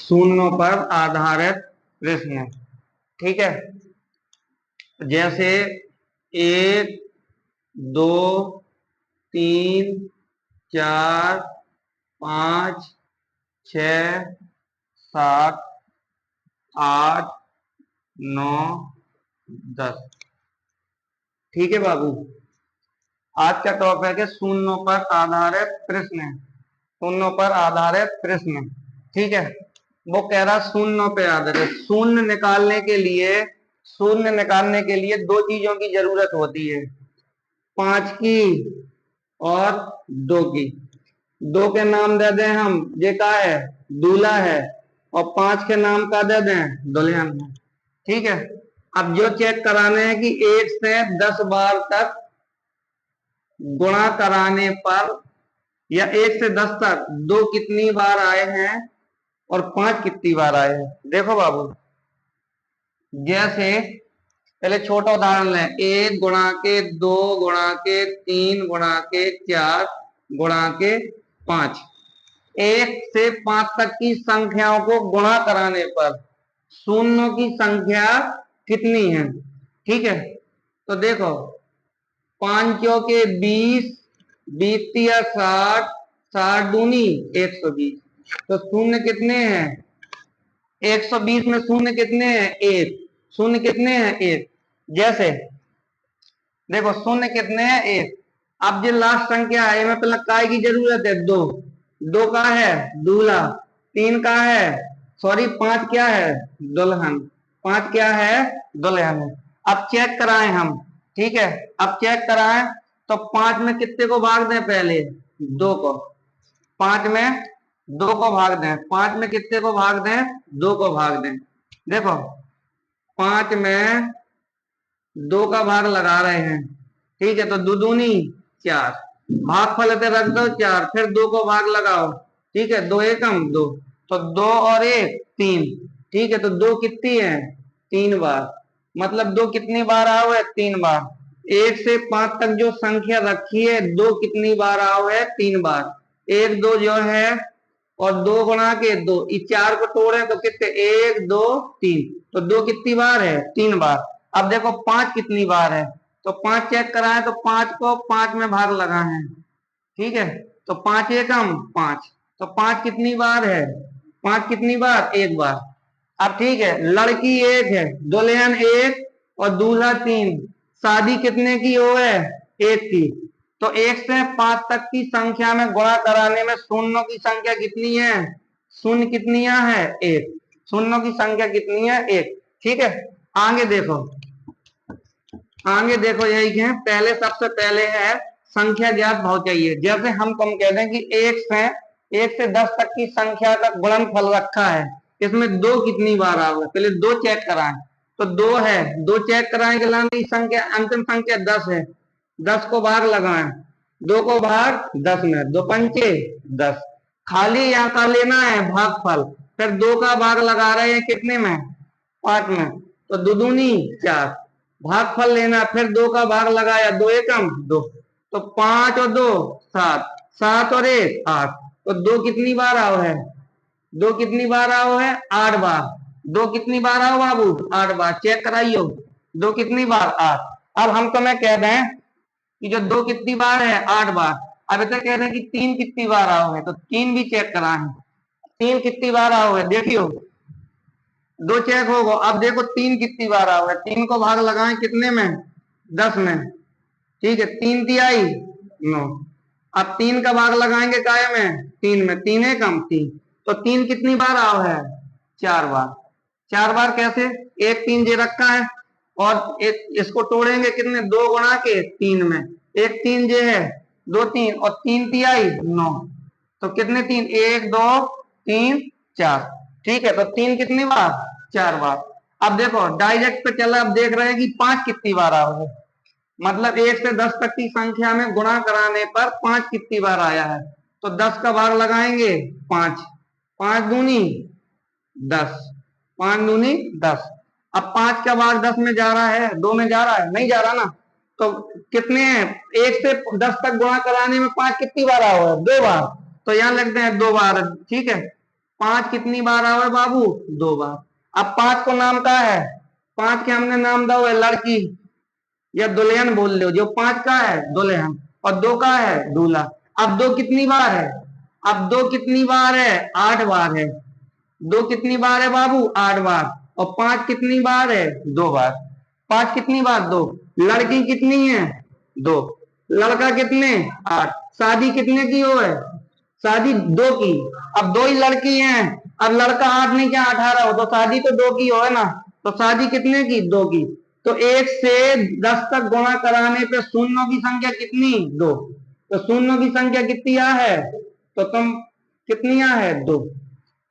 शून्यों पर आधारित प्रश्न। ठीक है, जैसे 1, 2, 3, 4, 5, 6, 7, 8, 9, 10। ठीक है बाबू, आज का टॉपिक है शून्यों पर आधारित प्रश्न। शून्यों पर आधारित प्रश्न। ठीक है, वो कह रहा शून्यों पे आधारित। शून्य निकालने के लिए दो चीजों की जरूरत होती है, 5 की और 2 की। 2 के नाम दे दें हम, ये का है, दूल्हा है, और 5 के नाम का दे दें, दुल्हन है। ठीक है, अब जो चेक कराने हैं कि 1 से 10 बार तक गुणा कराने पर, या 1 से 10 तक 2 कितनी बार आए हैं और 5 कितनी बार आए हैं। देखो बाबू, जैसे पहले छोटा उदाहरण लें, 1 गुणा के 2 गुणा के 3 गुणा के 4 गुणा के 5। 1 से 5 तक की संख्याओं को गुणा कराने पर शून्यों की संख्या कितनी है। ठीक है, तो देखो, 5 के 20, 20 या 60, 60 दूनी 120। तो शून्य कितने हैं, 120 में शून्य कितने हैं, 1। शून्य कितने हैं, 1। जैसे देखो, शून्य कितने हैं, 1। अब जो लास्ट संख्या है, में पहले काय की जरूरत है, 2। 2 का है दूल्हा, 3 का है, सॉरी 5 क्या है, दुल्हन। 5 क्या है, दुल्हन। अब चेक कराएं हम। ठीक है, अब चेक कराएं तो 5 में कितने को भाग दें, पहले 2 को। 5 में 2 को भाग दें। 5 में कितने को भाग दें, 2 को भाग दें। देखो, 5 में 2 का भाग लगा रहे हैं। ठीक है, तो 2 दूनी 4, भागफल पे रख दो 4, फिर 2 को भाग लगाओ। ठीक है, 2 एकम 2, तो 2 और 1 3। ठीक है, तो 2 कितनी है, 3 बार। मतलब 2 कितनी बार आओ है, 3 बार। 1 से 5 तक जो संख्या रखी है, 2 कितनी बार आओ है, 3 बार। 1 2 जो है, और 2 गुणा के 2, इस 4 को तोड़े तो कितने, 1 2 3। तो 2 कितनी बार है, 3 बार। अब देखो 5 कितनी बार है, तो 5 चेक कराएं तो 5 को 5 में भाग लगाए। ठीक है, तो 5 एकम 5, तो 5 कितनी बार है, 5 कितनी बार, 1 बार। अब ठीक है, लड़की 1 है, दुल्हन 1 और दूल्हा 3। शादी कितने की हो है, 1 की। तो 1 से 5 तक की संख्या में गुणा कराने में शून्यों की संख्या कितनी है, शून्य कितनी है, 1। शून्यों की संख्या कितनी है, 1। ठीक है, आगे देखो, आगे देखो, यही है पहले, सबसे पहले है संख्या ज्ञात भाव चाहिए। जैसे हम कह दें कि 1 से 10 तक की संख्या का गुणनफल रखा है, इसमें 2 कितनी बार आओगे, पहले 2 चेक कराएं। तो 2 है, 2 चेक कराएं के लाने संख्या, अंतिम संख्या 10 है। 10 को भाग लगाएं, 2 को भाग 10 में, 2 पंचे 10। खाली यहाँ का लेना है भागफल, फिर 2 का भाग लगा रहे हैं कितने में, 5 में, तो 2 दूनी 4। भागफल लेना, फिर 2 का भाग लगाया, 2 एकम 2, तो 5 और 2 7, 7 और 1 8। तो 2 कितनी बार आओ है, 2 कितनी बार आओ है, 8 बार। 2 कितनी बार आओ बाबू, 8 बार। चेक कराइयो, 2 कितनी बार, 8। अब हम तुम्हें कह दें कि जो 2 कितनी बार है, 8 बार। अब इसे कह दें कि 3 कितनी बार आओ है, तो 3 भी चेक कराएं। 3 कितनी बार आओ है, देखियो, 2 चेक होगा। अब देखो 3 कितनी बार आओ है, 3 को भाग लगाएं कितने में, 10 में। ठीक है, 3 तिहाई 9। अब 3 का भाग लगाएंगे काय में, 3 में, 3 एकम 3। तो 3 कितनी बार आओ है, 4 बार। 4 बार कैसे, 1 3 जे रखा है, और एक इसको तोड़ेंगे कितने, 2 गुणा के 3 में, 1 3 जे है, 2 3, और 3 तिहाई 9। तो कितने 3, 1 2 3 4। ठीक है, तो 3 कितनी बार, 4 बार। अब देखो डायरेक्ट पे चला, अब देख रहे हैं कि 5 कितनी बार आ रहा है। मतलब 1 से 10 तक की संख्या में गुणा कराने पर 5 कितनी बार आया है, तो 10 का भाग लगाएंगे 5, 5 दूनी 10, 5 दूनी 10। अब 5 का भाग 10 में जा रहा है, 2 में जा रहा है, नहीं जा रहा ना। तो कितने हैं, 1 से 10 तक गुणा कराने में 5 कितनी बार आओ है, 2 बार। तो यहां लिखते हैं 2 बार। ठीक है, 5 कितनी बार आवे बाबू? 2 बार। अब 5 को नाम का है? 5 के हमने नाम दिया है लड़की या दुल्हन बोल लो, जो 5 का है दुल्हन और 2 का है दूल्हा। अब 2 कितनी बार है? अब 2 कितनी बार है? 8 बार है। 2 कितनी बार है बाबू? 8 बार। और 5 कितनी बार है? 2 बार। 5 कितनी बार? 2। लड़की कितनी है? 2। लड़का कितने? 8। शादी कितने की हो है? शादी 2 की। अब 2 ही लड़की हैं। अब लड़का 8 नहीं क्या 18 हो, तो शादी तो 2 की हो है ना। तो शादी कितने की? 2 की। तो 1 से 10 तक गुणा कराने पे शून्यों की संख्या कितनी? 2। तो शून्यों की संख्या कितनी आ है? तो तुम कितनी आ है? 2।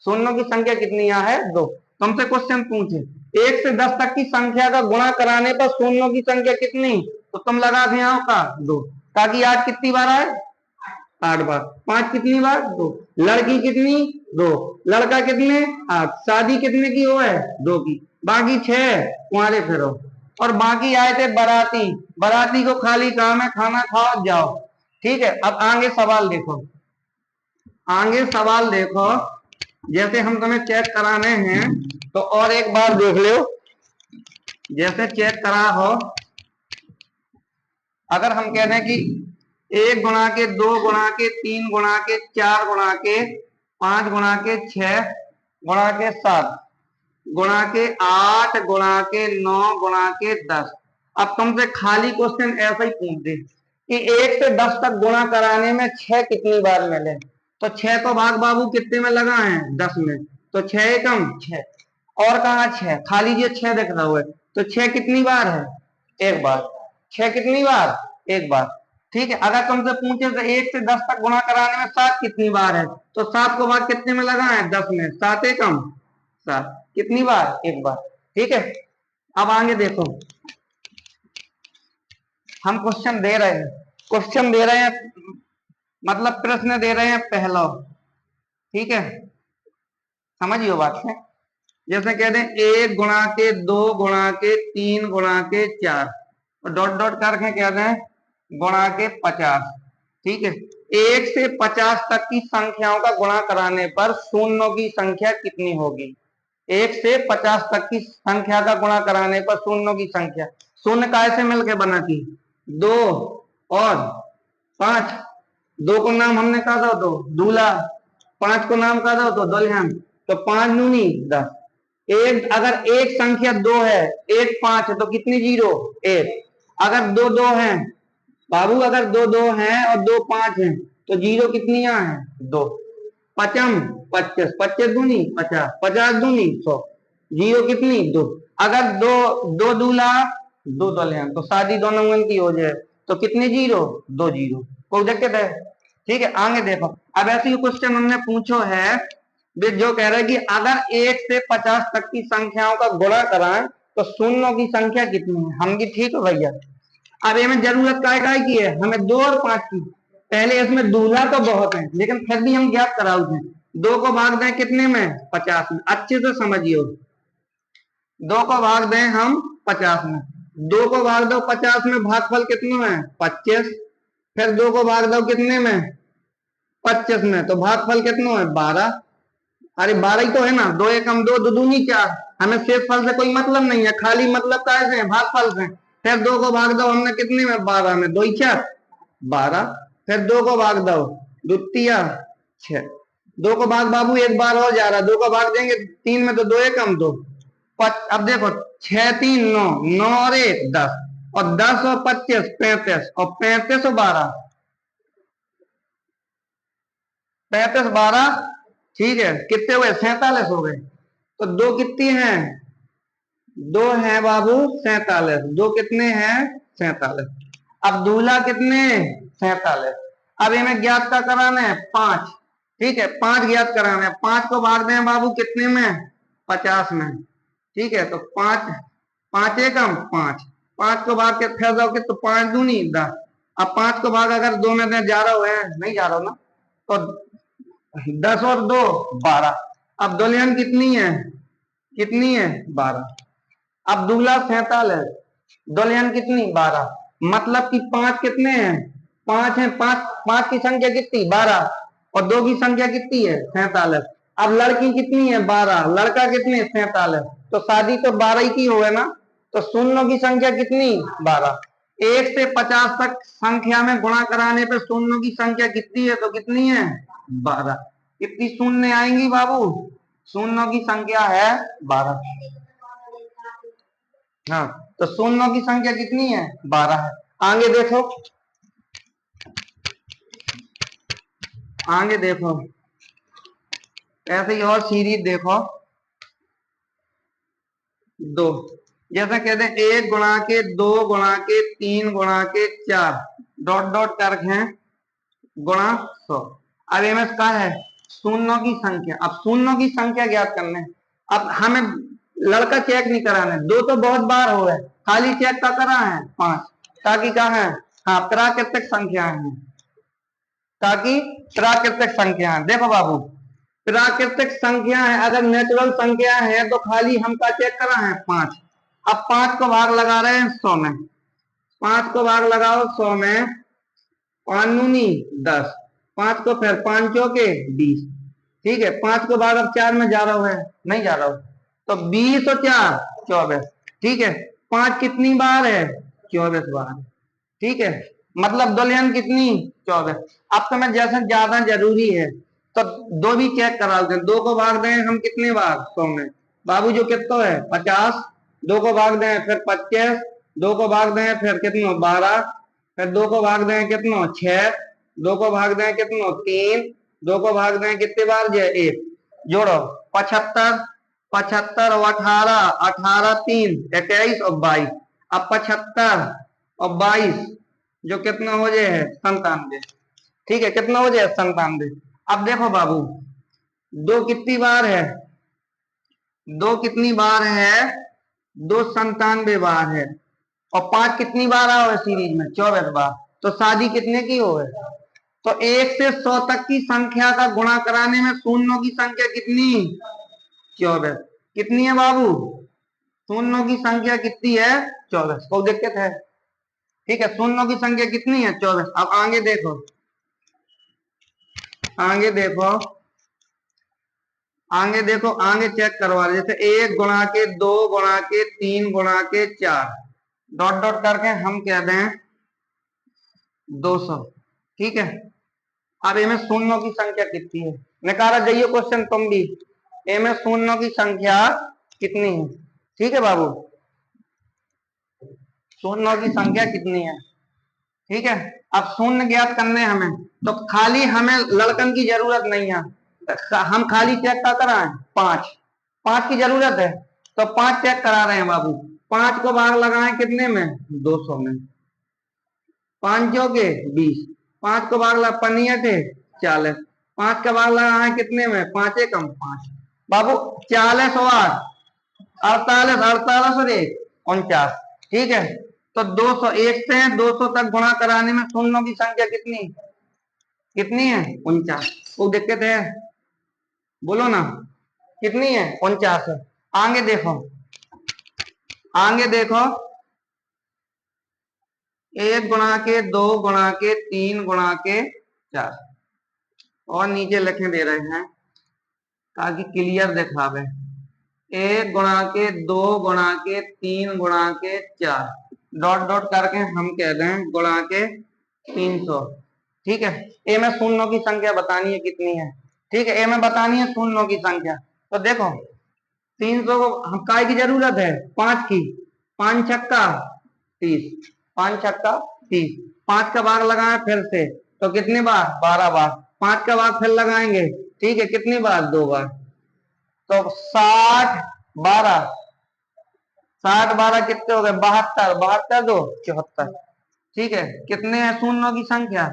शून्यों की संख्या कितनी आ है? 2। तुमसे क्वेश्चन पूछे 1 से 10 तक की संख्या का गुणा कराने पर शून्यों की संख्या कितनी? तो तुम लगा दे यहाँ का 2, ताकि 8 कितनी बार आए? 8 बार। 5 कितनी बार? 2। लड़की कितनी? 2। लड़का कितने? 8। शादी कितने की हो है? 2 की। बाकी 6 कुंवारे फिरो। और बाकी आए थे बाराती। बाराती को खाली काम है खाना खाओ जाओ। ठीक है, अब आगे सवाल देखो। आगे सवाल देखो, जैसे हम तुम्हें चेक कराने हैं तो और एक बार देख लो। जैसे चेक करा हो, अगर हम कह दें कि 1 गुणा के 2 गुणा के 3 गुणा के 4 गुणा के 5 गुणा के 6 गुणा के 7 गुणा के 8 गुणा के 9 गुणा के 10। अब तुमसे खाली क्वेश्चन ऐसा ही पूछ दे कि 1 से 10 तक गुणा कराने में 6 कितनी बार मिले, तो 6 को भाग बाबू कितने में लगा है? 10 में। तो 6 एकम 6। और कहा 6? खाली ये 6 दिख रहा है। तो 6 कितनी बार है? 1 बार। 6 कितनी बार? 1 बार। ठीक है, अगर तुमसे पूछे तो 1 से 10 तक गुणा कराने में 7 कितनी बार है, तो 7 को भाग कितने में लगा है? 10 में। 7 एकम 7। कितनी बार? 1 बार। ठीक है, अब आगे देखो। हम क्वेश्चन दे रहे हैं, क्वेश्चन दे रहे हैं मतलब प्रश्न दे रहे हैं पहला। ठीक है, समझिए बात है। जैसे कह दें 1 गुणा के 2 गुणा के 3 गुणा के 4 और डॉट डॉट करके कह दें गुणा के 50। ठीक है, 1 से 50 तक की संख्याओं का गुणा कराने पर शून्यों की संख्या कितनी होगी? 1 से 50 तक की संख्या का गुणा कराने पर शून्यों की संख्या। शून्य कैसे मिलकर बना थी? 2 और 5। 2 को नाम हमने कहा था तो दूल्हा, 5 को नाम कहा था तो दुल्हन। तो 5 दूनी 10। एक अगर एक संख्या 2 है, 1 5 है, तो कितनी जीरो? 1। अगर 2 2 है बाबू, अगर 2 2 है और 2 5 है तो जीरो कितनी है? 2। पचम 25, 25 दूनी 50, 50 दूनी 100। जीरो कितनी? 2। अगर दो दो दूल्हा 2 दुल्हन, तो शादी दोनों की हो जाए तो कितने जीरो? 2 जीरो। कोई दिक्कत है? ठीक है, आगे देखो। अब ऐसे ही क्वेश्चन हमने पूछो है जो कह रहा है कि अगर 1 से 50 तक की संख्याओं का गुणा कराएं तो शून्यों की संख्या कितनी है? हम भी ठीक है भैया। अब हमें जरूरत काय की है? हमें 2 और 5 की। पहले इसमें दूल्हा तो बहुत है लेकिन फिर भी हम ज्ञात कराओ थे। 2 को भाग दें कितने में? 50 में। अच्छे से समझिए, 2 को भाग दें हम 50 में। 2 को भाग दो 50 में, भागफल कितने में? 25। फिर 2 को भाग दो कितने में? 25 में, तो भागफल कितना है? 12। अरे 12 ही तो है ना। 2 एकम 2, 2 दूनी 4। हमें शेष फल से कोई मतलब नहीं है, खाली मतलब कैसे है? भागफल से। फिर 2 को भाग दो हमने कितने में? 12 में। 2 4 12। फिर 2 को भाग दो द्वितीय 6। 2 को भाग बाबू एक बार और जा रहा, 2 को भाग देंगे 3 में तो 2 एकम 2। अब देखो 6 3 9, 9 और 1 10, और 10 और 25 35, और 35 और 12 35 12। ठीक है, कितने हुए? 47 हो गए। तो 2 कितनी हैं? 2 है बाबू 47। 2 कितने हैं? 47। अब दूल्हा कितने? 47। अब इन्हें ज्ञात का कराना है 5। ठीक है, 5 ज्ञात कराना है। 5 को भाग दें बाबू कितने में? 50 में। ठीक है, तो 5 5 एकम 5। 5 को भाग के फिर जाओगे तो 5 दूनी 10। अब 5 को भाग अगर 2 में दें जा रहा है, नहीं जा रहा ना, तो 10 और 2 12। अब दुल्हन कितनी है? कितनी है? 12। अब दूल्हा 47, दुल्हन कितनी? 12। मतलब कि 5 कितने हैं? 5 है। 5 5 की संख्या कितनी? 12। और 2 की संख्या कितनी है? 47। अब लड़की कितनी है 12, लड़का कितने 47, तो शादी तो 12 ही की हो है ना, तो शून्यों की संख्या कितनी 12। 1 से 50 तक संख्या में गुणा कराने पे शून्यों की संख्या कितनी है, तो कितनी है 12। कितनी शून्य आएंगी बाबू, शून्यों की संख्या है 12। हाँ, तो शून्यों की संख्या कितनी है 12 है। आगे देखो, आगे देखो, ऐसे ही और सीरीज देखो। 2, जैसा कहते हैं 1 गुणा के 2 गुणा के 3 गुणा के 4 डॉट डॉट करके गुणा 100। अब एम एस का है शून्यों की संख्या। अब शून्यों की संख्या ज्ञात करने, अब हमें लड़का चेक नहीं कराना है, 2 तो बहुत बार हो गए, खाली चेक का करा है 5, ताकि क्या है, हाँ प्राकृतिक संख्या है, ताकि प्राकृतिक संख्या है। देखो बाबू, प्राकृतिक संख्या है, अगर नेचुरल संख्या है तो खाली हम का चेक करा है 5। अब 5 को भाग लगा रहे हैं 100 में, 5 को भाग लगाओ 100 में, 5 दूनी 10, 5 को फिर 5 चौके 20, ठीक है। 5 को भाग अब 4 में जा रहा है, नहीं जा रहा हूं, तो 20 और 4 24, ठीक है। 5 कितनी बार है 24 बार, ठीक है, मतलब दुल्हन कितनी 24। अब तो मैं जैसे ज्यादा जरूरी है तो 2 भी चेक करा दें, 2 को भाग दें हम कितने बार 100 में, बाबू जो कितना है 50, 2 को भाग दें फिर 25, 2 को भाग दें फिर कितना 12, फिर 2 को भाग दें कितना 6, 2 को भाग दें कितना 3, 2 को भाग दें कितने बार जो 1, जोड़ो 75, 75 और 18, 18 3 21 और 22। अब 75 और 22 जो कितना हो जाए 97, ठीक है, कितना हो जाए 97। अब देखो बाबू, 2 कितनी बार है, 2 कितनी बार है, 2 97 बार है, और 5 कितनी बार आओ सीरीज में 24 बार, तो शादी कितने की हो है, तो 1 से 100 तक की संख्या का गुणा कराने में शून्यों की संख्या कितनी 24। कितनी है बाबू, शून्यों की संख्या कितनी है 24, कोई दिक्कत है, ठीक है, शून्यों की संख्या कितनी है 24। अब आगे देखो, आगे देखो, आगे देखो, आगे चेक करवा रहे, जैसे 1 गुणा के 2 गुणा के 3 गुणा के 4 डॉट डॉट करके हम कह दें 200, ठीक है। अब इनमें शून्यों की संख्या कितनी है, निकाला जाइए क्वेश्चन तुम भी, इनमें शून्यों की संख्या कितनी है, ठीक है बाबू, शून्यों की संख्या कितनी है, ठीक है। अब शून्य ज्ञात करने हमें, तो खाली हमें लड़कन की जरूरत नहीं है, हम खाली चेक का कराएं 5, 5 की जरूरत है, तो 5 चेक करा रहे हैं बाबू। 5 को भाग लगाएं कितने में 200 में, 5 के 20, 5 को भाग लगा पनिया थे 40, 5 का भाग लगाएं कितने में 5 कम 5, बाबू 40 और 48, 48 और 1 49, ठीक है। तो 200, 1 से 200 तक गुणा कराने में शून्यों की संख्या कितनी कितनी है 49, कोई दिक्कत है बोलो ना, कितनी है 49 है। आगे देखो, आगे देखो, 1 गुणा के 2 गुणा के 3 गुणा के 4, और नीचे लिखे दे रहे हैं ताकि क्लियर दिखावे, 1 गुणा के 2 गुणा के 3 गुणा के 4 डॉट डॉट करके हम कह दें गुणा के 300, ठीक है। ए में शून्यों की संख्या बतानी है कितनी है, ठीक है, ए में बतानी है शून्यों की संख्या। तो देखो 300 को हम काय की जरूरत है 5 की, 5 छक्का 30, 5 छक्का 30, 5 का भाग लगाए फिर से, तो कितनी बार 12 बार, 5 का भाग फिर लगाएंगे, ठीक है, कितनी बार 2 बार, तो 60 12, 60 12 कितने हो गए 72, 72 2 74, ठीक है। कितने हैं शून्यों की संख्या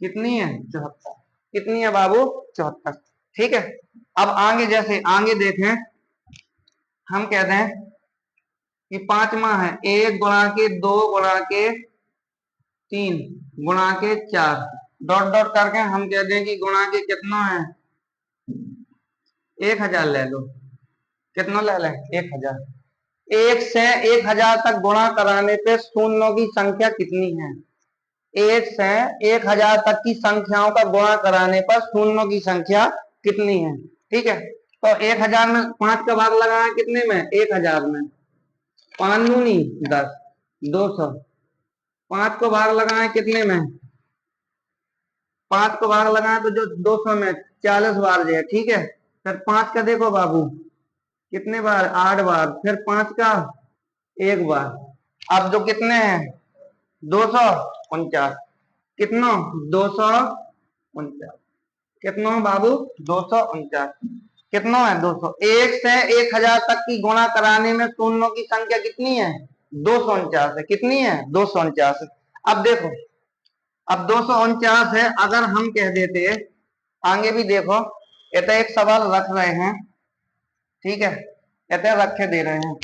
कितनी है 74, कितनी है बाबू 74, ठीक है। अब आगे जैसे आगे देखें, हम कहते हैं कि 5वां है 1 गुणा के 2 गुणा के 3 गुणा के 4 डॉट डॉट करके हम कहते हैं कि गुणा के कितना है 1000 ले लो, कितना ले लें 1000। 1 से 1000 तक गुणा कराने पे शून्यों की संख्या कितनी है, 1 से 1000 तक की संख्याओं का गुणा कराने पर शून्यों की संख्या कितनी है। ठीक है, तो 1000 में 5 का भाग लगा है कितने में, 1000 में। 5 दूनी 10, 200। 5 को भाग लगा है कितने में, 5 को भाग लगा है तो जो 200 में 40 बार जो है। ठीक है, फिर 5 का देखो बाबू कितने बार, 8 बार, फिर 5 का 1 बार। अब जो कितने हैं, 249। कितना, 249। कितना बाबू, 249। कितना है, 200। 1 से 1000 तक की गुणा कराने में शून्यों की संख्या कितनी है, 249 है। कितनी है, 249 है। अब देखो, अब 249 है, अगर हम कह देते, आगे भी देखो, ये तो एक सवाल रख रहे हैं। ठीक है, ये तो रखे दे रहे हैं,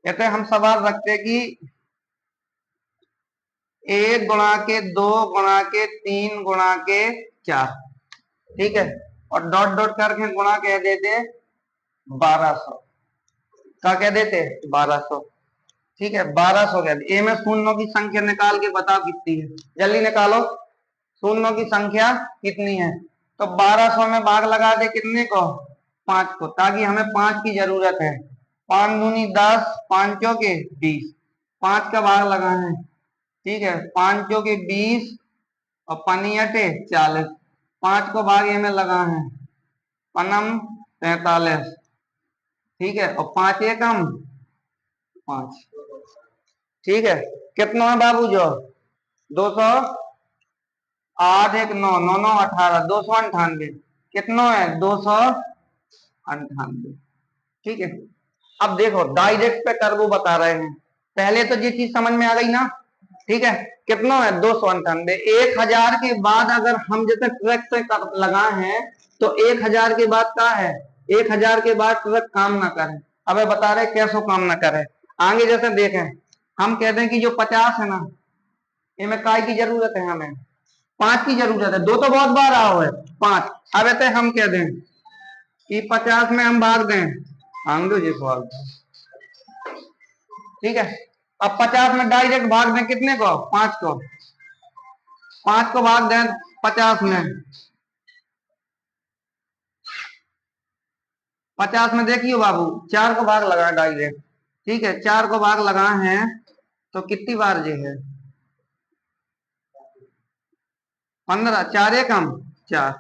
ये तो हम सवाल रखते कि 1 गुणा के 2 गुणा के 3 गुणा के 4। ठीक है, और डॉट डॉट करके गुणा कह देते 1200 का, कह देते 1200। ठीक है, 1200 कह दे। ए में शून्यों की संख्या निकाल के बताओ कितनी है, जल्दी निकालो। शून्यों की संख्या कितनी है, तो 1200 में भाग लगा दे कितने को, 5 को, ताकि हमें 5 की जरूरत है। 5 दूनी 10, 5 चौके 20, 5 का भाग लगा है। ठीक है, 5 चौके 20 और पानी अटे 40। 5 को भाग में लगा है, पनम 43। ठीक है, और 5 एकम 5। ठीक है, कितना है बाबू, जो 200, 8 1 9 9 9 18, 298। कितना है, 298। ठीक है, अब देखो डायरेक्ट पे करवो बता रहे हैं, पहले तो ये चीज समझ में आ गई ना। ठीक है, कितना है, 298। 1000 के बाद अगर हम जैसे ट्रक से लगाए हैं, तो 1000 के बाद क्या है, 1000 के बाद ट्रक काम ना करे। अब बता रहे कैसो काम ना करे। आगे जैसे देखें, हम कहते हैं कि जो 50 है ना, इनमें काय की जरूरत है, हमें 5 की जरूरत है। 2 तो बहुत बार रहा हुआ है, 5। अब ऐसे हम कह दें कि 50 में हम भाग दें, आंदो जी सवाल। ठीक है, अब 50 में डायरेक्ट भाग दें कितने को, 5 को। 5 को भाग दें 50 में, 50 में देखियो बाबू 4 को भाग लगा डायरेक्ट। ठीक है, 4 को भाग लगा है तो कितनी बार जे है, 15। 4 एकम 4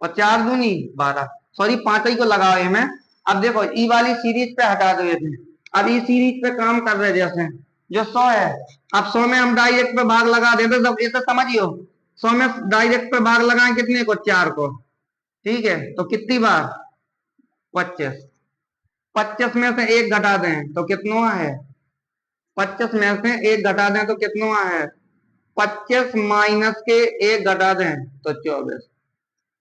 और 4 दूनी 12, सॉरी 5 ही को लगाओ में। अब देखो ई वाली सीरीज पे हटा दो ये, अब ई सीरीज पे काम कर रहे जैसे जो 100 है। अब 100 में हम डायरेक्ट पे भाग लगा देते, तो ये तो समझियो 100 में डायरेक्ट पे भाग लगाए कितने को, 4 को। ठीक है, तो कितनी बार, 25। 25 में से 1 घटा दें तो कितना है, 25 में से 1 घटा दें तो कितना है, 25 माइनस के 1 घटा दें तो 24।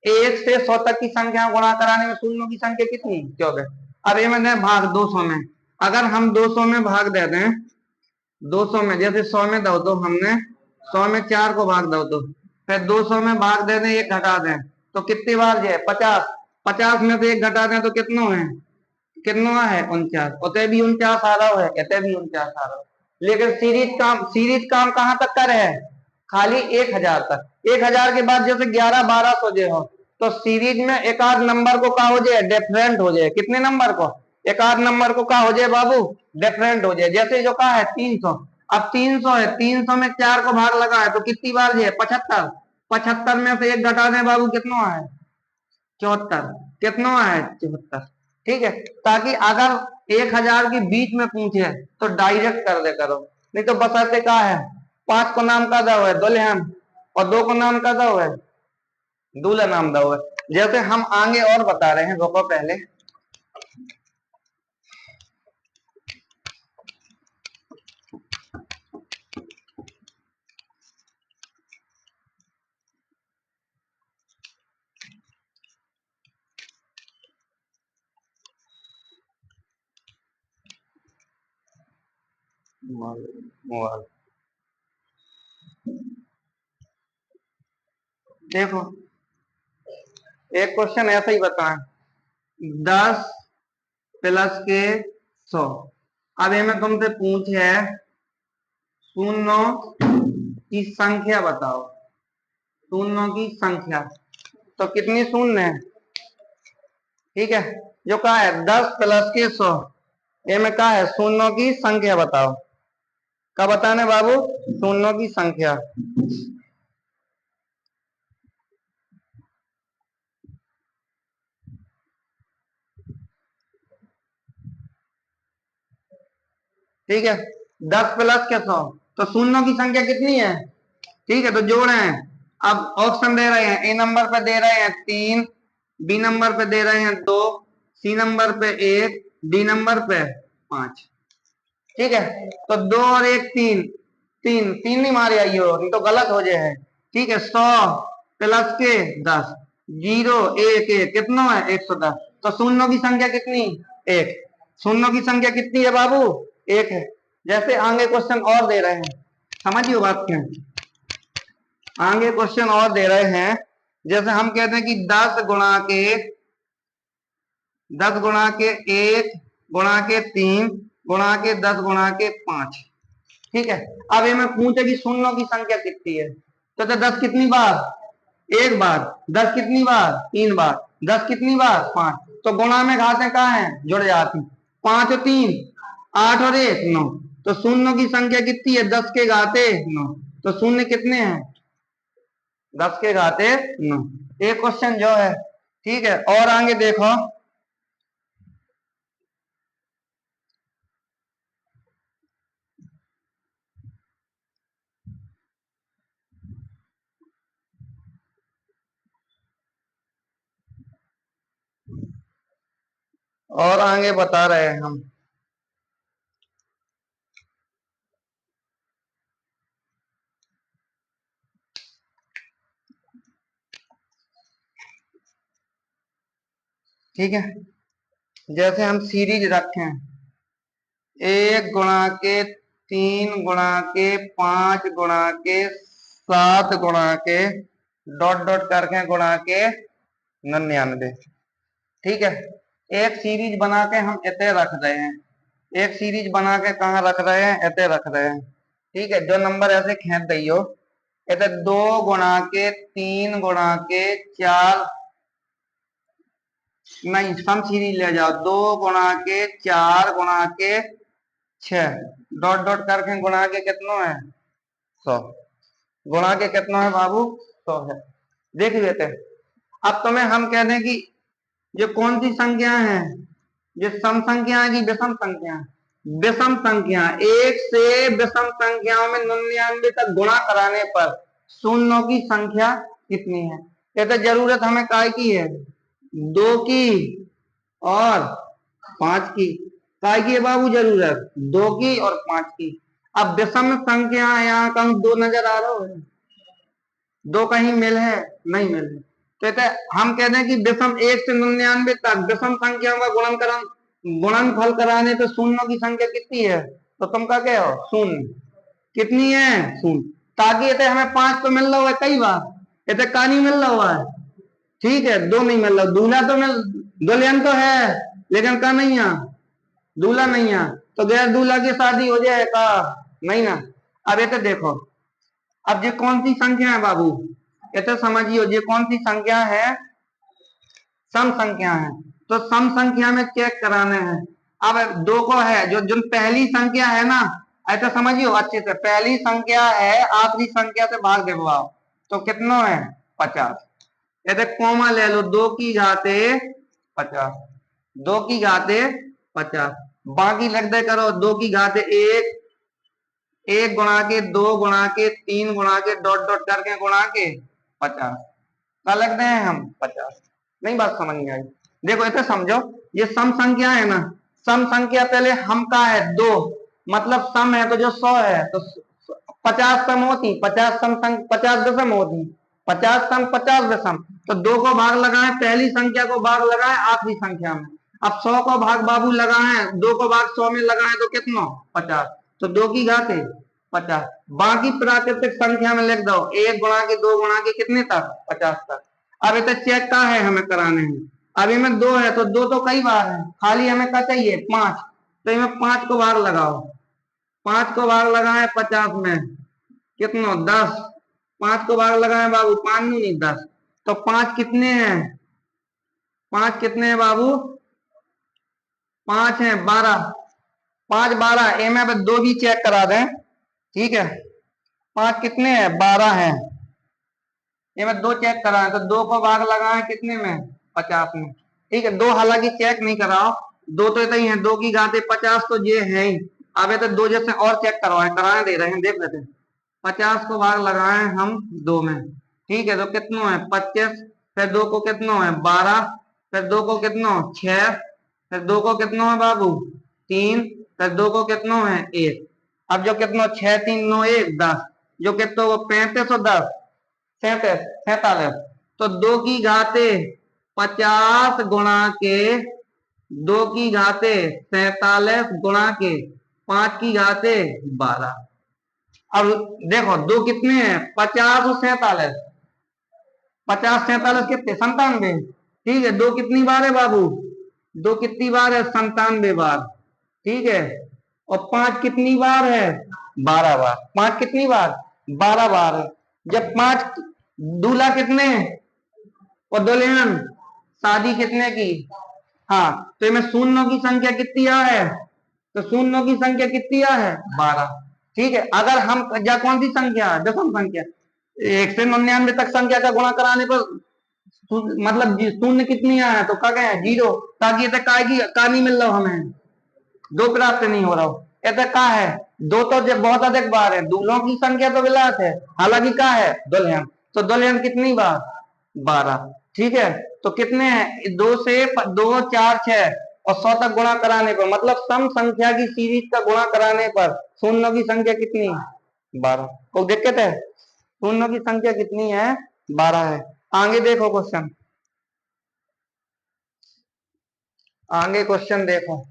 1 से 100 तक की संख्या गुणा कराने में शून्यों की संख्या कितनी, 24। अब ये मैंने भाग 200 में, अगर हम 200 में भाग दे दें, 200 में जैसे 100 में दो तो हमने 100 में 4 को भाग दो तो, फिर 200 में भाग दे दें 1 घटा दें तो कितनी बार जो है, 50। 50 में से 1 घटा दें तो कितना है, कितना है, 49। उते भी 49 आ रहा है, कहते भी 49 आ रहा है। लेकिन सीरीज काम कहां तक कर है, खाली 1000 तक। 1000 के बाद जैसे 11 1200 जो हो, तो सीरीज में एक आध नंबर को का हो जाए, डिफरेंट हो जाए। कितने नंबर को, एक आध नंबर को का हो जाए बाबू, डिफरेंट हो जाए। जैसे जो का है 300, अब 300 है, 300 में 4 को भाग लगा है तो कितनी बार जो है, 75। 75 में से 1 घटा दें बाबू, कितना है, 74। कितना है, 74। ठीक है, ताकि अगर 1000 के बीच में पूछे तो डायरेक्ट कर दे करो, नहीं तो बसरते का है, 5 को नाम का दो है दुल्हन और 2 को नाम का दो है दूल्हा नाम दो है। जैसे हम आगे और बता रहे हैं, रुको पहले। मोबाइल देखो, एक क्वेश्चन ऐसा ही बताएं, 10 प्लस के 100। अब ये मैं तुमसे पूछ है, शून्यों की संख्या बताओ, शून्यों की संख्या। तो कितनी शून्य है? ठीक है, जो कहा है 10 प्लस के 100, ये में कहा है शून्यों की संख्या बताओ। क्या बताने बाबू? शून्यों की संख्या। ठीक है, 10 प्लस के 100, तो शून्यों की संख्या कितनी है? ठीक है, तो जोड़े हैं। अब ऑप्शन दे रहे हैं, ए नंबर पे दे रहे हैं 3, बी नंबर पे दे रहे हैं 2, सी नंबर पे 1, डी नंबर पे 5। ठीक है, तो 2 और 1 3, 3 3 नहीं मारे आइयो, ये तो गलत हो जाए है। ठीक है, 100 प्लस के 10, 0 1 1 कितना है? 110। तो शून्यों की संख्या कितनी? 1। शून्यों की संख्या कितनी है बाबू? 1 है। जैसे आगे क्वेश्चन और दे रहे हैं, समझिए बात क्या है। आगे क्वेश्चन और दे रहे हैं, जैसे हम कहते हैं कि 10 गुणा के 1 गुणा के 3 गुणा के 10 गुणा के 5। ठीक है, अब ये मैं पूछे कि शून्यों की संख्या कितनी है, तो 10 कितनी बार? 1 बार। 10 कितनी बार? 3 बार। 10 कितनी बार? 5। तो गुणा में घातें कहाँ हैं? जुड़ जाती। 5 और 3 8 और 1 9। तो शून्यों की संख्या कितनी है? 10 के घाते 9। तो शून्य कितने हैं? 10 के घाते 9। एक क्वेश्चन जो है। ठीक है, और आगे देखो, और आगे बता रहे हैं हम। ठीक है, जैसे हम सीरीज रखें 1 गुणा के 3 गुणा के 5 गुणा के 7 गुणा के डॉट डॉट करके गुणा के 99। ठीक है, एक सीरीज बना के हम इतने रख रहे हैं। एक सीरीज बना के कहाँ रख रहे हैं? इतने रख रहे हैं। ठीक है, जो नंबर ऐसे खेच दियो, इतने 2 गुणा के 3 गुणा के 4, नहीं सम सीरीज ले जाओ, 2 गुणा के 4 गुणा के 6 डॉट डॉट करके गुणा के कितना है? 100। गुणा के कितना है बाबू? 100 है। देख लेते हैं। अब तुम्हें हम कह दें कि ये कौन सी संख्या है? ये सम संख्या है कि विषम संख्या है? विषम संख्या। एक से विषम संख्याओं में 99 तक गुणा कराने पर शून्यों की संख्या कितनी है? ये तो जरूरत हमें काय की है? 2 की और 5 की। काय की है बाबू जरूरत? 2 की और 5 की। अब विषम संख्या यहाँ कहीं 2 नजर आ रहा है? 2 कहीं मिल है? नहीं मिल है। तो कहते हम कहते हैं कि विषम 1 से 99 तक विषम संख्याओं का गुणनफल कराने तो शून्यों की संख्या कितनी है? तो तुम क्या कहे हो? शून्य। कितनी है? शून्य। ताकि ये हमें 5 तो मिल रहा हुआ है कई बार, ये का नहीं मिल रहा हुआ है। ठीक है, 2 नहीं मिल रहा, दूल्हा तो दुल्हन तो है लेकिन का नहीं है, दूल्हा नहीं है। तो गैर दूल्हा की शादी हो जाए का? नहीं ना। अब ये तो देखो, अब ये कौन सी संख्या है बाबू? ये तो समझियो, ये कौन सी संख्या है? सम संख्या है। तो सम संख्या में चेक कराने हैं। अब 2 को है, जो जो पहली संख्या है ना, ऐसा समझियो अच्छे से, पहली संख्या है आखिरी संख्या से भाग दिलवाओ, तो कितना है? 50। यदि कॉमा ले लो, 2 की घाते 50, 2 की घाते 50। बाकी लग दे करो, 2 की घाते 1, 1 गुणा के 2 गुणा के 3 गुणा के डॉट डॉट करके गुणा के 50। क्या लगते हैं हम? 50। नहीं बात समझ में आई? देखो इसे समझो, ये सम संख्या है ना, सम संख्या पहले हम का है? 2, मतलब सम है तो जो 100 है तो 50 सम होती, 50 सम 50 दशम होती, 50 सम 50 दशम। तो 2 को भाग लगाए पहली संख्या को भाग लगाए आखिरी संख्या में। अब 100 को भाग बाबू लगाए, 2 को भाग 100 में लगाए तो कितना? 50। तो 2 की घाते 50। बाकी प्राकृतिक संख्या में लिख दो, 1 गुणा के 2 गुणा के कितने तक? 50 तक। अब इसे चेक का है हमें कराने हैं। अब इनमें 2 है तो 2 तो कई बार है, खाली हमें क्या चाहिए? 5। तो इनमें 5 को भाग लगाओ, 5 को भाग लगाए 50 में कितना? 10। 5 को भाग लगाए बाबू, 5 नहीं 10। तो 5 कितने हैं? 5 कितने हैं बाबू? 5 हैं 12। 5 12 ए में अब 2 भी चेक करा दें, ठीक है। 5 कितने हैं? 12 हैं। ये मैं 2 चेक कराएं तो 2 को भाग लगाएं कितने में? 50 में, ठीक है। 2 हालांकि चेक नहीं कराओ, 2 तो इतना ही है, 2 की घाते 50 तो ये है ही। अब ये तो 2 जैसे और चेक करवाएं, कराए दे रहे हैं, देख लेते हैं। 50 को भाग लगाएं हम 2 में, ठीक है। तो कितना है? 25। फिर 2 को कितना है? 12। फिर 2 को कितना? 6। फिर 2 को कितना है बाबू? 3। फिर 2 को कितना है? 1। अब जो कितना? 6 3 9 1 10, जो कितना वो 35 और 10 47। तो 2 की घाते 50 गुणा के 2 की घाते 47 गुणा के 5 की घाते 12। अब देखो 2 कितने हैं? 50 और 47। 50 47 कितने? 97। ठीक है। 2 कितनी बार है बाबू? 2 कितनी बार है? 97 बार, ठीक है। और 5 कितनी बार है? 12 बार। 5 कितनी बार? 12 बार है। जब 5 दूल्हा कितने? और दुल्हन शादी कितने की? हाँ, तो इसमें शून्यों की संख्या कितनी आ है? तो शून्यों की संख्या कितनी आ है? 12, ठीक है। अगर हम या कौन सी संख्या है? दशम संख्या। 1 से 99 तक संख्या का गुणा कराने पर मतलब शून्य कितनी आया? तो क्या कहें? 0, ताकि का नहीं मिल रहा हमें, 2 प्राप्त नहीं हो रहा हो। ऐसा का है? 2 तो जब बहुत अधिक बार है, दूल्हों की संख्या तो विलास है, हालांकि का है? दुल्हन। तो दुल्हन कितनी बार? 12, ठीक है। तो कितने हैं? 2 से 2 4 6 और 100 तक गुणा कराने पर, मतलब सम संख्या की सीरीज का गुणा कराने पर शून्यों की संख्या कितनी? 12। कोई दिक्कत है? शून्यों की संख्या कितनी है? 12 है। आगे देखो क्वेश्चन, आगे क्वेश्चन देखो।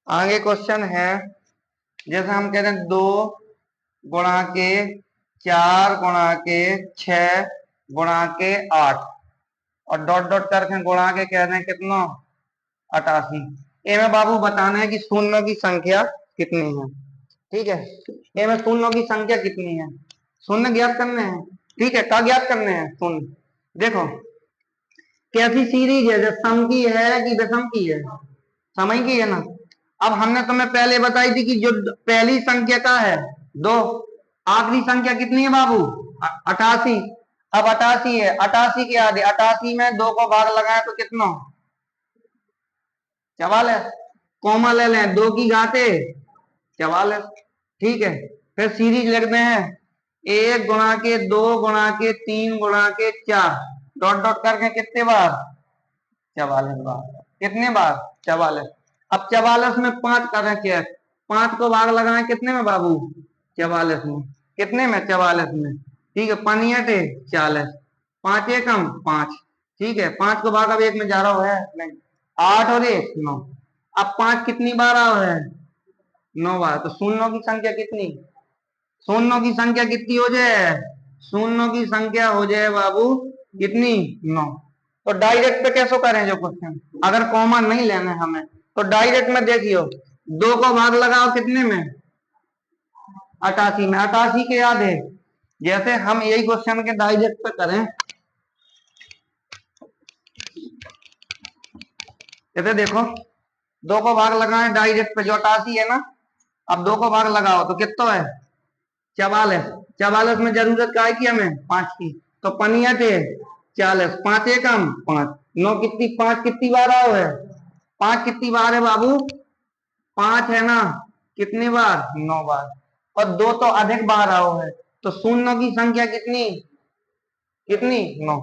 आगे क्वेश्चन है, जैसे हम कहते हैं 2 गुणा के 4 गुणा के 6 गुणा के 8 और डॉट डॉट करके गुणा के कहते हैं कितना? 88। ये में बाबू बताना है कि शून्यों की संख्या कितनी है, ठीक है। ये में शून्यों की संख्या कितनी है, शून्य ज्ञात करने हैं, ठीक है। क्या ज्ञात करने हैं? शून्य। देखो कैसी सीरीज है, जो सम की है कि विषम की है? समय की है ना। अब हमने तुम्हें पहले बताई थी कि जो पहली संख्या का है 2, आखिरी संख्या कितनी है बाबू? 88। अब 88 है, 88 के आगे 88 में 2 को भाग लगाए तो कितना? 44। कॉमा ले लें, 2 की घाते 44, ठीक है। फिर सीरीज लिखते हैं 1 गुणा के 2 गुणा के 3 गुणा के 4 डॉट डॉट करके कितने बार? 44 बार। कितने बार? 44। अब 44 में 5 करें चेक, 5 को भाग लगाएं कितने में बाबू? 44 में। कितने में? 44 में, ठीक है। पनियट है 40, 5 एकम 5, ठीक है। 5 को भाग अब 1 में जा रहा है नहीं, 8 और 1 9। अब 5 कितनी बार आ रहा है? 9 बार। तो शून्यों की संख्या कितनी? शून्यों की संख्या कितनी हो जाए? शून्यों की संख्या हो जाए बाबू कितनी? 9। तो डायरेक्ट पे कैसे करें जो क्वेश्चन, अगर कॉमन नहीं लेना है हमें तो डायरेक्ट में देखियो, 2 को भाग लगाओ कितने में? 88 में। 88 के याद है, जैसे हम यही क्वेश्चन के डायरेक्ट पे करें, जैसे देखो 2 को भाग लगाएं डायरेक्ट पे, जो 88 है ना। अब 2 को भाग लगाओ तो कितना है? 44। 44 में जरूरत का है कि हमें? 5 की। तो पनियत है 40, 5 एकम 5, 9 कितनी? 5 कितनी बार आओ है? 5 कितनी बार है बाबू? 5 है ना, कितनी बार? 9 बार। और 2 तो अधिक बार आओ है, तो शून्यों की संख्या कितनी? कितनी? 9,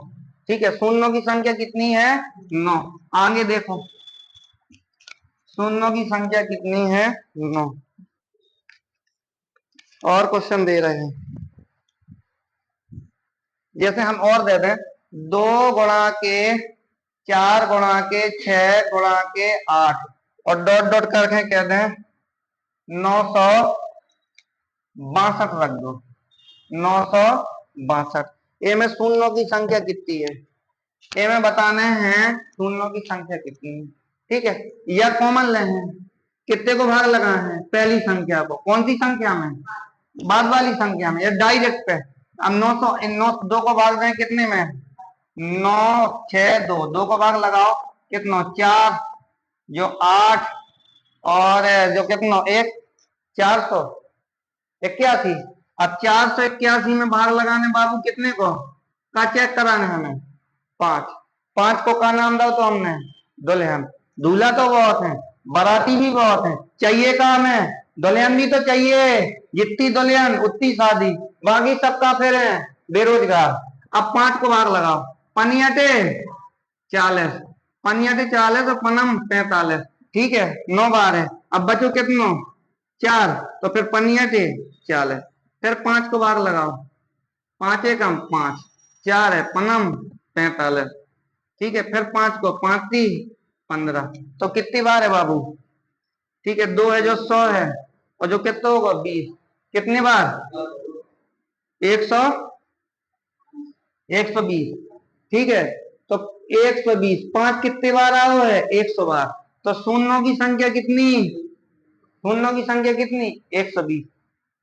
ठीक है। शून्यों की संख्या कितनी है? 9। आगे देखो शून्यों की संख्या कितनी है? 9। और क्वेश्चन दे रहे हैं, जैसे हम और दे दें 2 गुणा के 4 गुणा के 6 गुणा के 8 और डॉट डॉट करके कह दें 962 रख दो। 962। ए में शून्यों की संख्या कितनी है? ए में बताने हैं शून्यों की संख्या कितनी है। ठीक है, यह कॉमन ले हैं। कितने को भाग लगाए हैं? पहली संख्या को। कौन सी संख्या में? बाद वाली संख्या में। ये डायरेक्ट है। अब 900 9 2 को भाग दें कितने में? 9 6 2, 2 को भाग लगाओ कितना? 4, जो 8, और जो कितना? 1, 481। अब 481 में भाग लगाने बाबू कितने को का चेक कराने हमें? 5। 5 को का नाम दो तो हमने? दुल्हन। दूल्हा तो बहुत है, बाराती भी बहुत है, चाहिए का हमें? दुल्हन भी तो चाहिए। जितनी दुल्हन उतनी शादी, बाकी सबका फिर है बेरोजगार। अब 5 को भाग लगाओ। पनियटे 40, पनियटे 40 और पनम 45। ठीक है, 9 बार है। अब बचो कितनो? 4। तो फिर पनियटे 40। फिर 5 को भाग लगाओ। 5 एकम 5, 4 है पनम 45। ठीक है, फिर 5 को 5 3 15। तो कितनी बार है बाबू? ठीक है, 2 है जो 100 है, और जो कितना होगा 20। कितनी बार? 100 120। ठीक है, तो 120। 5 कितनी बार आओ है? 100 बार। तो शून्यों की संख्या कितनी? शून्यों की संख्या कितनी? 120।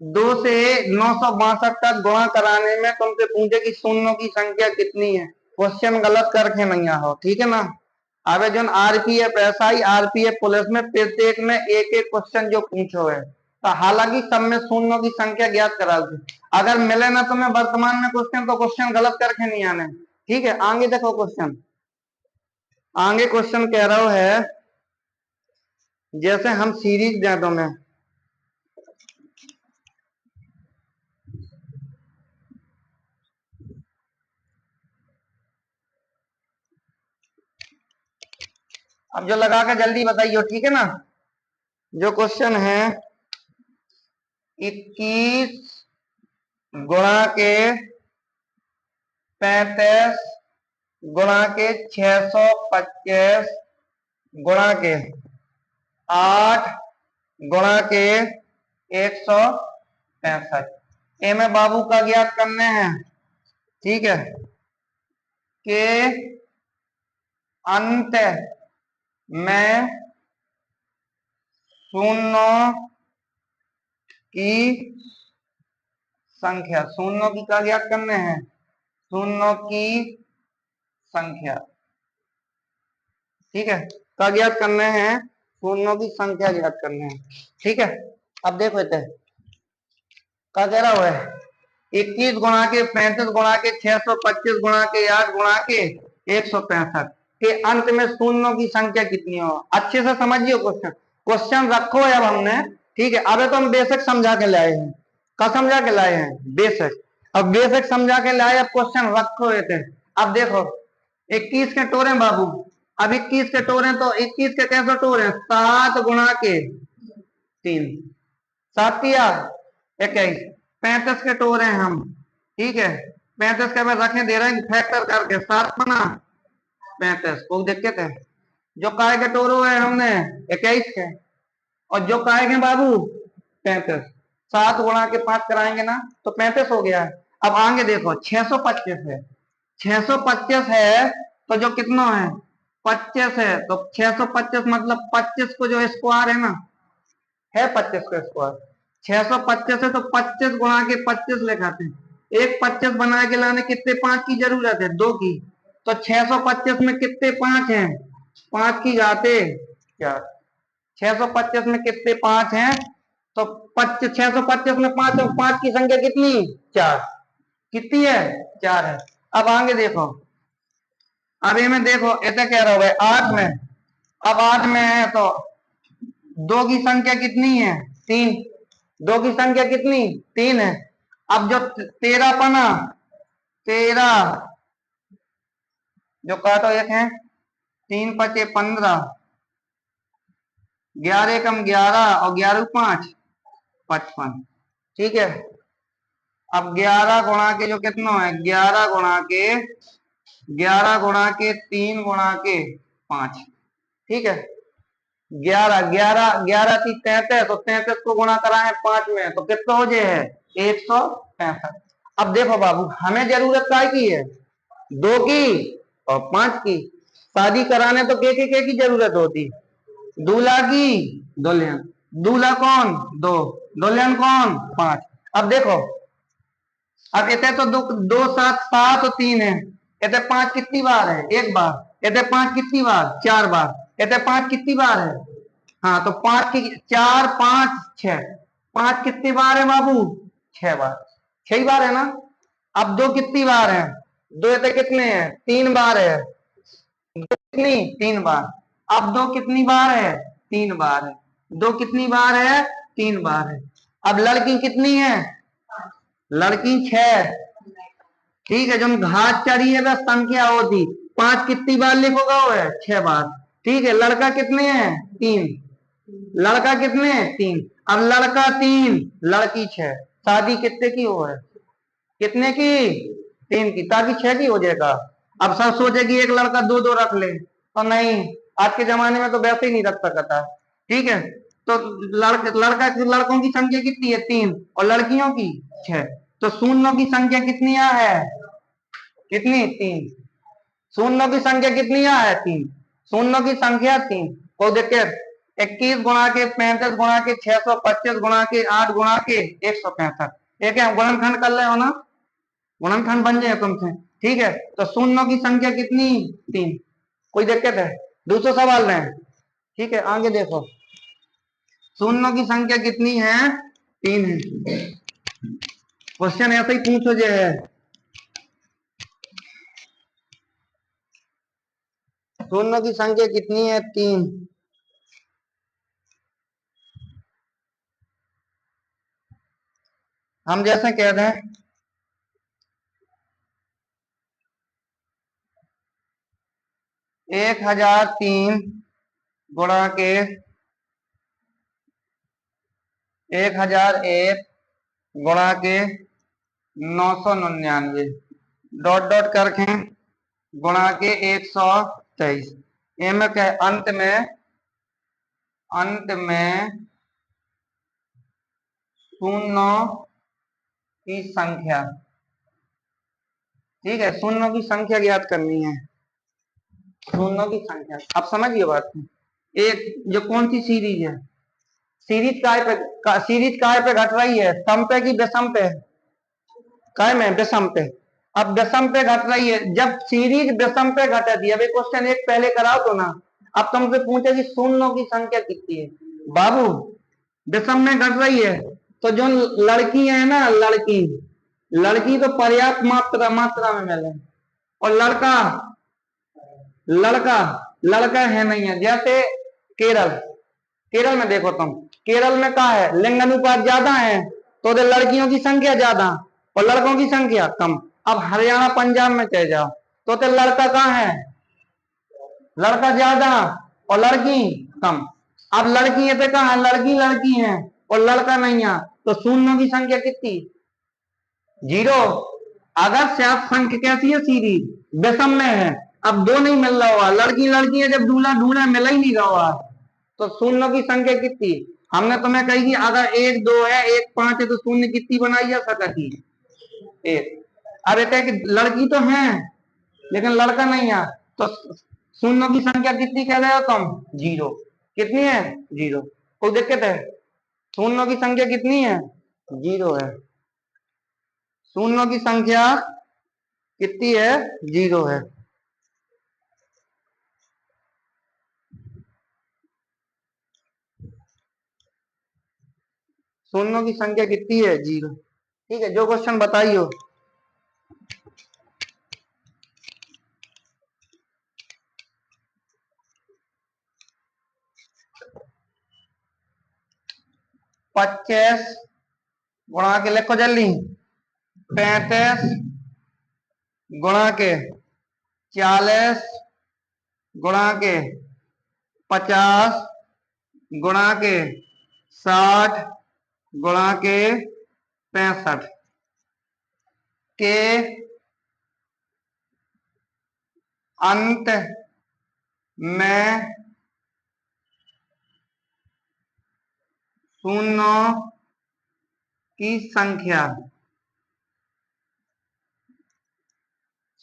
2 से 962 तक गुणा कराने में तुमसे पूछे कि शून्यों की संख्या कितनी है, क्वेश्चन गलत करके नहीं आओ। ठीक है ना? अब जो आरपीएफ एसआई आरपीएफ पुलिस में प्रत्येक में एक एक क्वेश्चन जो पूछो है, तो हालांकि सब में शून्यों की संख्या ज्ञात करा दो। अगर मिले ना तुम्हें वर्तमान में क्वेश्चन, तो क्वेश्चन गलत करके नहीं आने। ठीक है, आगे देखो क्वेश्चन। आगे क्वेश्चन कह रहा है, जैसे हम सीरीज दें तुम्हें, अब जो लगा के जल्दी बताइए। ठीक है ना? जो क्वेश्चन है 21 गुणा के 35 गुणा के 625 गुणा के 8 गुणा के 165। ए में बाबू का ज्ञात करने हैं। ठीक है, के अंत में शून्यों की संख्या, शून्यों की का ज्ञात करने हैं? शून्यों की संख्या। ठीक है, का ज्ञात करने हैं? शून्यों की संख्या ज्ञात करने हैं। ठीक है, अब देखो इधर का कह रहा हुआ है 21 गुणा के 35 गुणा के 625 गुणा के 8 गुणा के 165 के अंत में शून्यों की संख्या कितनी हो। अच्छे से समझिए क्वेश्चन। क्वेश्चन रखो है अब हमने। ठीक है, अब तो हम बेसिक समझा के लाए हैं। क्या समझा के लाए हैं? बेसिक। अब बेसिक समझा के लाए, अब क्वेश्चन रखो थे। अब देखो 21 के टोरे बाबू। अब 21 के टोरे, तो 21 के कैसे टोरे? 7 गुणा के 3, 7 या 21। 35 के टोरे हैं हम। ठीक है, 35 के मैं रखे दे रहे हैं फैक्टर करके। 7 बना 35, कोई दिक्कत है? जो काय के टोरो है हमने 21 के, और जो काय के बाबू 35। 7 गुणा के 5 कराएंगे ना तो 35 हो गया। अब आगे देखो 625 है। 625 है तो जो कितना है? 25 है। तो 625 मतलब 25 को जो स्क्वायर है ना, है 25 का स्क्वायर। 625 है तो 25 गुणा के 25 लिखाते हैं। एक 25 बना के लाने कितने 5 की जरूरत है? 2 की। तो 625 में कितने 5 हैं? 5 की घाते 4। 625 में कितने 5 हैं? तो 625 में 5, 5 की संख्या कितनी? 4। कितनी है? 4 है। अब आगे देखो, अब ये में देखो ऐसा कह रहा है 8 में। अब 8 में है तो 2 की संख्या कितनी है? 3। 2 की संख्या कितनी? 3 है। अब जो 13 पना 13, जो काटो एक है 3 पचे 15, 11 कम 11 और 11 5 55। ठीक है, अब 11 गुणा के जो कितना है? 11 गुणा के 11 गुणा के 3 गुणा के 5। ठीक है, 11 11 11 थी 33, तो 33 को गुणा करा है 5 में, तो कितना हो जाए है 165। अब देखो बाबू, हमें जरूरत काय की है, 2 की और 5 की। शादी कराने तो के की जरूरत होती, दूल्हा की दुल्हन। दूल्हा कौन, 2, दुल्हन कौन, 5। अब देखो, अब इतने तो 2 2 7 7 और 3 है, इतने 5 कितनी बार है, एक बार। इतने 5 कितनी बार, 4 बार। इतने 5 कितनी बार है, हाँ तो 5 की 4 5 6, 5 कितनी बार है बाबू, 6 बार, 6 बार है ना। अब 2 कितनी बार है, 2 इतने कितने हैं, 3 बार है। कितनी, 3 बार। अब 2 कितनी बार है, 3 बार है। 2 कितनी बार है, 3 बार है। अब लड़की कितनी है, लड़की 6। ठीक है, जो घाट चढ़ी है वह संख्या होती, 5 कितनी बार लिखोगा, वो है 6 बार। ठीक है, लड़का कितने हैं, 3। लड़का कितने हैं, 3। अब लड़का 3, लड़की 6, शादी कितने की हो है, कितने की, 3 की, ताकि 6 की हो जाएगा। अब सब सोचे कि एक लड़का 2 2 रख ले, तो नहीं, आज के जमाने में तो वैसे ही नहीं रख सकता। ठीक है, तो लड़कों की संख्या कितनी है, 3, और लड़कियों की 6। तो शून्यों की संख्या कितनी है, कितनी, 3। शून्यों की संख्या कितनी है, 3। शून्यों की संख्या 3 को देखिए, 21 गुणा के 35 गुणा के 625 गुणा के 8 गुणा के 165। ठीक है, गुणनखंड कर रहे हो ना, गुणनखंड बन जाए तुमसे। ठीक है, तो शून्यों की संख्या कितनी, 3। कोई दिक्कत है, दूसरा सवाल में। ठीक है, आगे देखो, शून्यों की संख्या कितनी है, 3 है। क्वेश्चन ऐसे ही पूछो जो है, शून्यों की संख्या कितनी है, 3। हम जैसे कह रहे हैं, 1003 गुणा के 1001 गुणा के 999 डॉट डॉट करके गुणा के 123। इनमें क्या है, अंत में शून्यों की संख्या। ठीक है, शून्यों की संख्या ज्ञात करनी है, शून्यों की संख्या। आप समझिए बात को। एक जो कौन सी सीरीज है, सीरीज काय पे घट रही है, सम पे की विषम पे, काय में, विषम पे। अब विषम पे घट रही है, जब सीरीज विषम पे घटती है, अभी क्वेश्चन एक पहले कराओ तो ना। अब तुमसे पूछे कि शून्यों की संख्या कितनी है, बाबू विषम में घट रही है, तो जो लड़की है ना, लड़की लड़की तो पर्याप्त मात्रा मात्रा में मिले, और लड़का लड़का लड़का है नहीं है। जैसे केरल, केरल में देखो तुम, केरल में क्या है, लिंग अनुपात ज्यादा है, तो लड़कियों की संख्या ज्यादा और लड़कों की संख्या कम। अब हरियाणा पंजाब में चले जाओ, तो लड़का कहाँ है, लड़का ज्यादा और लड़की कम। अब लड़की है तो कहाँ है, लड़की लड़की है और लड़का नहीं है, तो शून्यों की संख्या कितनी, 0। अगर सात संख्या कैसी है, सीरीज विषम में है, अब 2 नहीं मिल रहा हुआ, लड़की लड़की है, जब दूल्हा ढूंढे मिल ही नहीं रहा हुआ, तो शून्य की संख्या कितनी, हमने तुम्हें कही कि अगर 1 2 है, 1 5 है, तो शून्य कितनी बनाई जा सकती, 1। अब कहते हैं कि लड़की तो है लेकिन लड़का नहीं है, तो शून्य की संख्या कितनी कह रहे हो तुम, 0। कितनी है, 0। कोई दिक्कत है, शून्य की संख्या कितनी है, 0 है। शून्यों की संख्या कितनी है, 0 है। शून्यों की संख्या कितनी है, 0। ठीक है, जो क्वेश्चन बताइयो। पच्चीस गुणा के लिखो जल्दी, 35 गुणा के 40 गुणा के 50 गुणा के 60 गुणा के 65 के अंत में शून्यों की संख्या,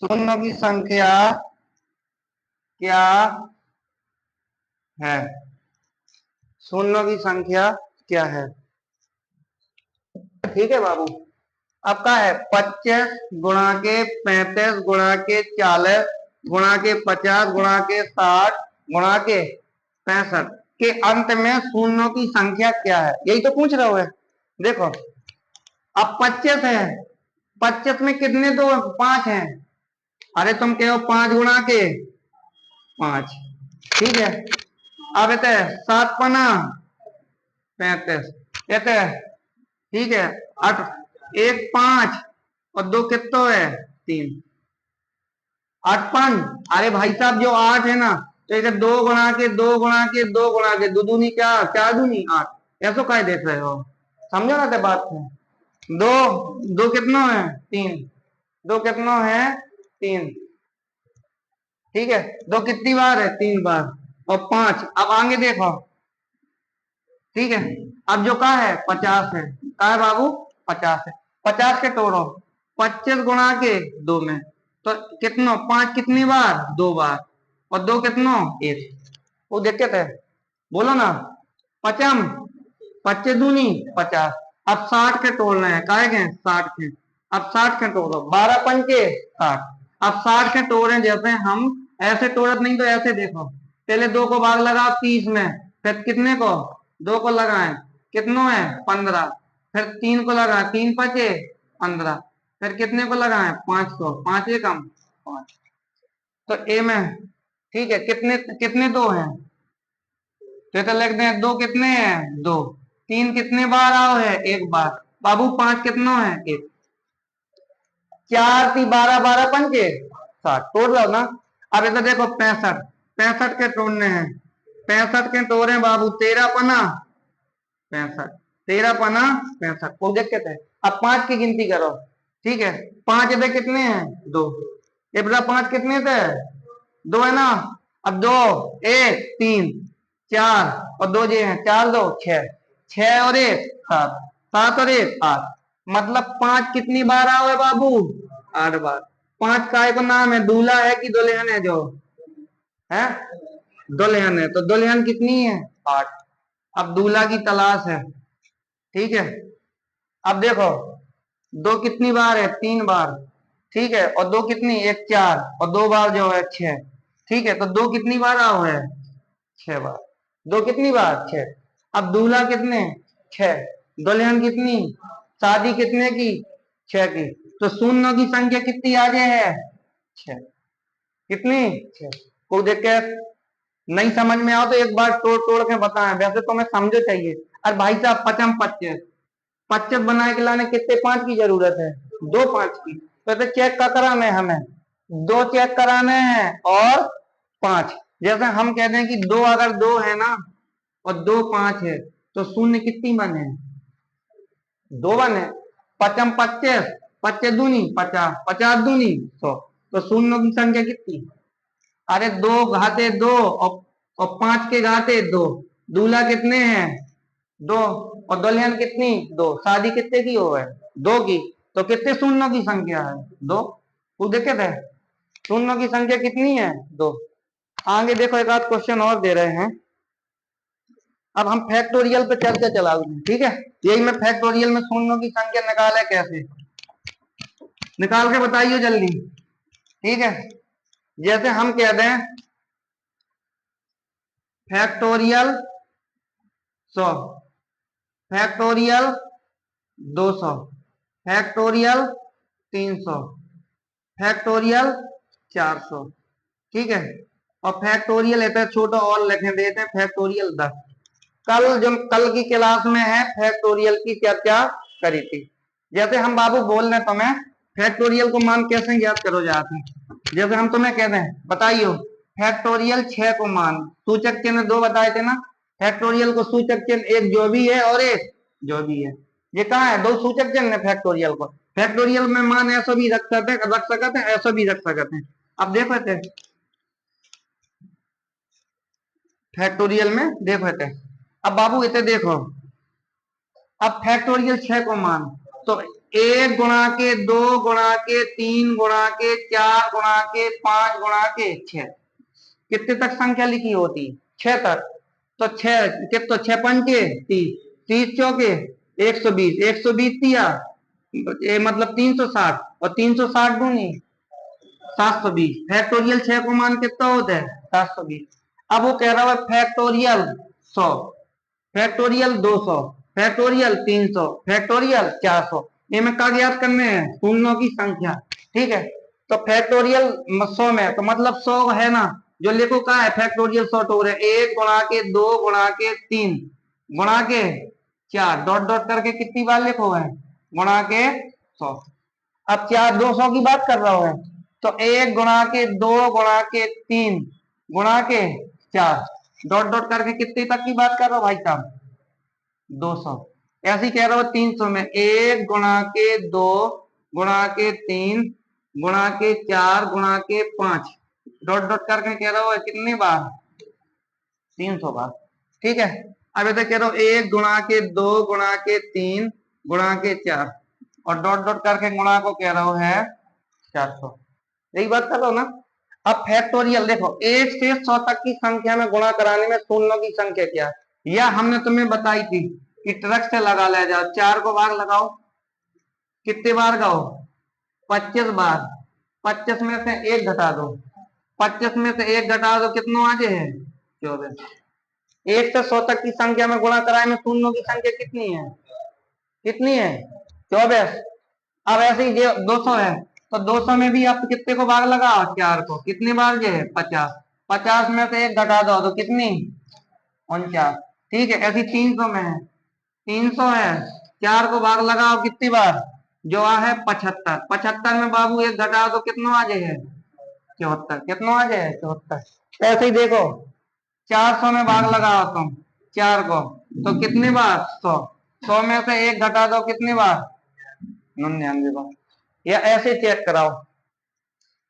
शून्यों की संख्या क्या है, शून्यों की संख्या क्या है। ठीक है बाबू। अब क्या है, 25 गुणा के 35 गुणा के 40 गुणा के 50 गुणा के 60 गुणा के 65 के अंत में शून्यों की संख्या क्या है, यही तो पूछ रहा है। देखो अब 25 है, 25 में कितने दो, 5 हैं। अरे तुम कहो 5 गुणा के 5, ठीक है। अब कहते हैं 7 पना 35, कहते हैं ठीक है 8, 1 5 और 2 कितना है 3, 8 5। अरे भाई साहब जो 8 है ना, तो इसे 2 गुणा के 2 गुणा के 2 गुणा के, दो दूनी क्या, 4 दूनी 8, ऐसो काय देख रहे हो, समझो ना ते बात है। दो, दो कितना है 3, दो कितना है 3, ठीक है। दो कितनी बार है 3 बार, और 5। अब आगे देखो, ठीक है। अब जो का है 50 है, का है बाबू 50 है। 50 के तोड़ो, 25 गुणा के 2 में, तो कितनो 5 कितनी बार 2 बार, और 2 कितनो 1, वो देख है, बोलो ना। पचम 25 दूनी 50। अब 60 के तोड़ना है, काहे के 60 के। अब 60 के तोड़ो, 12 पंचे 60। अब 60 के तोड़े, जैसे हम ऐसे तोड़त नहीं तो ऐसे देखो, पहले 2 को भाग लगाओ 30 में, फिर कितने को 2 को लगाए, कितनो है 15, फिर 3 को लगाए, 3 पचे 15, फिर कितने को लगाए 5 को, 5 कम 5। तो ए में ठीक है, कितने कितने 2 हैं, तो लिख दें 2 कितने हैं 2, 3 कितने बार आओ है 1 बार, बाबू 5 कितना है 1, 4 ती 12 12 पंचे 60, तोड़ लो ना। अब इधर देखो 65, 65 के तोड़ने हैं, 65 के तोड़े बाबू 13 पना 65, 13 पना 65 को देख के। अब 5 की गिनती करो, ठीक है। 5 इधर कितने हैं 2, ये बता 5 कितने थे 2 है ना। अब 2 1 3 4 और 2 जे हैं 4 2 6, 6 और 1 7, 7 और 1 8, मतलब 5 कितनी बार आओ बाबू 8 बार। 5 काय को नाम है, दूल्हा है कि दुल्हन है, जो है दुल्हन है, तो दुल्हन कितनी है 8। अब दूल्हा की तलाश है, ठीक है। अब देखो 2 कितनी बार है 3 बार, ठीक है, और 2 कितनी 1 4 और 2 बार जो है 6, ठीक है। तो 2 कितनी बार आओ है 6 बार, 2 कितनी बार 6। अब दूल्हा कितने 6, दुल्हन कितनी, शादी कितने की 6 की, तो शून्य की संख्या कितनी आ गई है 6, कितनी 6। को देख के नहीं समझ में आओ तो एक बार तोड़ तोड़ के बताएं, वैसे तो मैं समझो चाहिए। और भाई साहब 55 25, 25 बनाए के लाने कितने 5 की जरूरत है, 2 5 की, तो चेक का कराना है हमें, 2 चेक कराने हैं और 5। जैसे हम कहते हैं कि 2 अगर 2 है ना और 2 5 है, तो शून्य कितनी बने 2 बने। 55 25, 25 दूनी 50, 50 दूनी 100, तो शून्य की संख्या कितनी, अरे 2 घाते 2 और 5 के घाते 2। दूल्हा कितने हैं 2, और दुल्हन कितनी 2, शादी कितने की हो है 2 की, तो कितने शून्यों की संख्या है 2। तू देखे थे शून्यों की संख्या कितनी है 2। आगे देखो एक आध क्वेश्चन और दे रहे हैं। अब हम फैक्टोरियल पे चर्चा चला दें, ठीक है। यही मैं फैक्टोरियल में शून्यों की संख्या निकाले कैसे, निकाल के बताइए जल्दी, ठीक है। जैसे हम कह दें फैक्टोरियल 100, फैक्टोरियल 200, फैक्टोरियल 300, फैक्टोरियल 400, ठीक है। और फैक्टोरियल इतना छोटा और लिखे देते हैं फैक्टोरियल 10। कल जब कल की क्लास में है फैक्टोरियल की चर्चा करी थी। जैसे हम बाबू बोल रहे तुम्हें फैक्टोरियल को मान कैसे ज्ञात करो जाते हैं, जैसे हम तुम्हें कहते हैं बताइयो फैक्टोरियल 6 को मान, सूचक चिन्ह 2 बताए थे ना। फैक्टोरियल को सूचक चिन्ह एक जो भी है और एक जो भी है, ये कहा है 2 सूचक चिन्ह है फैक्टोरियल को। फैक्टोरियल में मान ऐसा भी रख सकते हैं ऐसा भी रख सकते हैं। अब देखो थे फैक्टोरियल में देखो थे। अब बाबू इतने देखो अब फैक्टोरियल 6 को मान, तो 1 गुणा के 2 गुणा के 3 गुणा के 4 गुणा के 5 गुणा के 6, कितने तक संख्या लिखी होती? 6 तक। तो 6 कितने, 6 पंचे 30, 30 चौके 120, 120 दिया ये मतलब 360, और 360 दूनी 720। फैक्टोरियल 6 को मान कितना होता है? 720। अब वो कह रहा है फैक्टोरियल 100, फैक्टोरियल 200, फैक्टोरियल 300, फैक्टोरियल 400। ये में क्या ज्ञात करने हैं? शून्यों की संख्या। ठीक है, तो फैक्टोरियल 100 में तो मतलब 100 है ना, जो लिखो का है फैक्टोरियल 100 टोर है 1 गुणा के 2 गुणा के 3 गुणा के 4 डॉट डॉट करके कितनी बार लिखो है? गुणा के 100। अब 4 200 की बात कर रहा हूं, तो 1 गुणा के 2 गुणा के 3 गुणा के 4 डॉट डॉट करके कितने तक की बात कर रहा हूं भाई साहब? 200। ऐसे ही कह रहा हूं 300 में 1 गुणा के 2 गुणा के 3 गुणा के 4 गुणा के 5 डॉट डॉट करके कह रहा हूं कितनी बार? 300 बार। ठीक है, अब ऐसे कह रहा हूं 1 गुणा के 2 गुणा के 3 गुणा के 4 और डॉट डॉट करके गुणा को कह रहा हूं है 400। यही बात कर रहा हूं ना। अब फैक्टोरियल देखो 1 से 100 तक की संख्या में गुणा कराने में शून्यों की संख्या क्या है, या हमने तुम्हें बताई थी कि ट्रक से लगा ले जाओ, 4 को भाग लगाओ, कितने बार गाओ? 25 बार। 25 में से 1 घटा दो, 25 में से 1 घटा दो कितना आ जाए? 24। 1 से 100 तक की संख्या में गुणा कराए में शून्यों की संख्या कितनी है? कितनी है? 24। अब ऐसे ही 200 है, तो 200 में भी आप कितने को भाग लगाओ? 4 को। कितनी बार जो है? 50। 50 में से 1 घटा दो तो कितनी? 49। ठीक है, ऐसी 300 में है, 300 है, 4 को भाग लगाओ कितनी बार? जो आ है 75। 75 में बाबू 1 घटा दो कितना आ जाए? 74। कितना आ जाए? 74। ऐसे ही देखो 400 में भाग लगाओ तुम 4 को, तो कितनी बार? 100। 100 में से 1 घटा दो कितनी बार? 99 बार। या ऐसे चेक कराओ,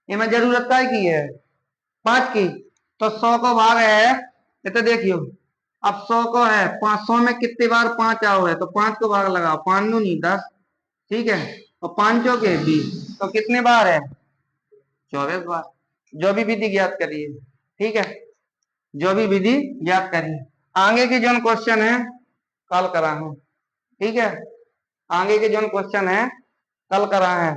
ये मैं जरूरत क्या की है? 5 की। तो 100 को भाग है, ये तो देखियो अब 100 को है 500 में कितनी बार 5 आओ है, तो 5 को भाग लगाओ, 5 नहीं 10। ठीक है, और 5 के 20, तो कितने बार है? 24 बार। जो भी विधि ज्ञात करिए। ठीक है, जो भी विधि ज्ञात करिए। आगे के जो क्वेश्चन है कल करा है। ठीक है, आगे के जो क्वेश्चन है कल करा है।